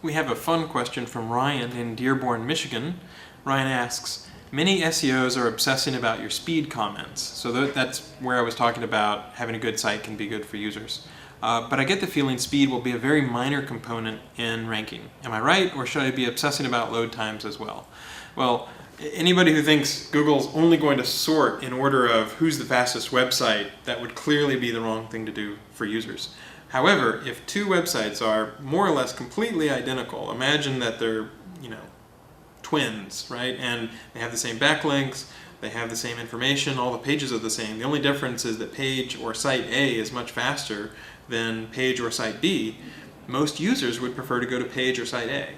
We have a fun question from Ryan in Dearborn, Michigan. Ryan asks, many SEOs are obsessing about your speed comments. So that's where I was talking about having a good site can be good for users. But I get the feeling speed will be a very minor component in ranking. Am I right, or should I be obsessing about load times as well? Well, anybody who thinks Google's only going to sort in order of who's the fastest website, that would clearly be the wrong thing to do for users. However, if two websites are more or less completely identical, imagine that they're, twins, right? And they have the same backlinks, they have the same information, all the pages are the same. The only difference is that page or site A is much faster than page or site B. Most users would prefer to go to page or site A.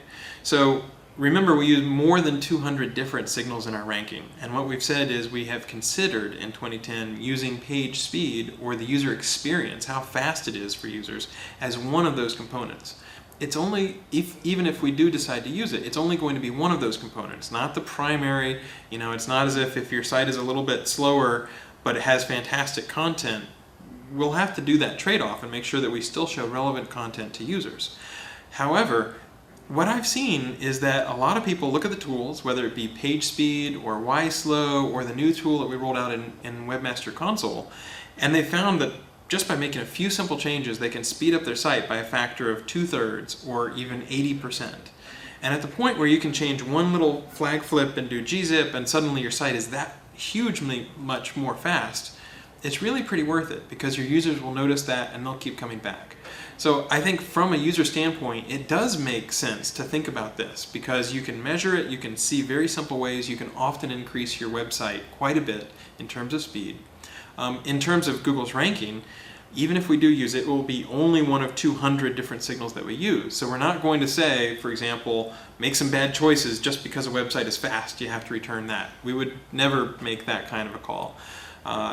So remember, we use more than 200 different signals in our ranking, and what we've said is we have considered in 2010 using page speed or the user experience, how fast it is for users, as one of those components. It's only, even if we do decide to use it, it's only going to be one of those components, not the primary. It's not as if your site is a little bit slower but it has fantastic content. We'll have to do that trade-off and make sure that we still show relevant content to users. However, what I've seen is that a lot of people look at the tools, whether it be page speed or YSlow or the new tool that we rolled out in Webmaster Console, and they found that just by making a few simple changes, they can speed up their site by a factor of 2/3 or even 80%. And at the point where you can change one little flag flip and do gzip and suddenly your site is that hugely much more fast, it's really pretty worth it because your users will notice that and they'll keep coming back. So I think from a user standpoint, it does make sense to think about this because you can measure it, you can see very simple ways, you can often increase your website quite a bit in terms of speed. In terms of Google's ranking, even if we do use it, it will be only one of 200 different signals that we use. So we're not going to say, for example, make some bad choices just because a website is fast, you have to return that. We would never make that kind of a call,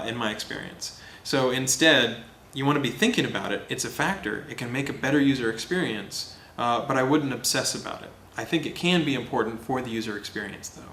in my experience. So instead, you want to be thinking about it. It's a factor. It can make a better user experience, but I wouldn't obsess about it. I think it can be important for the user experience, though.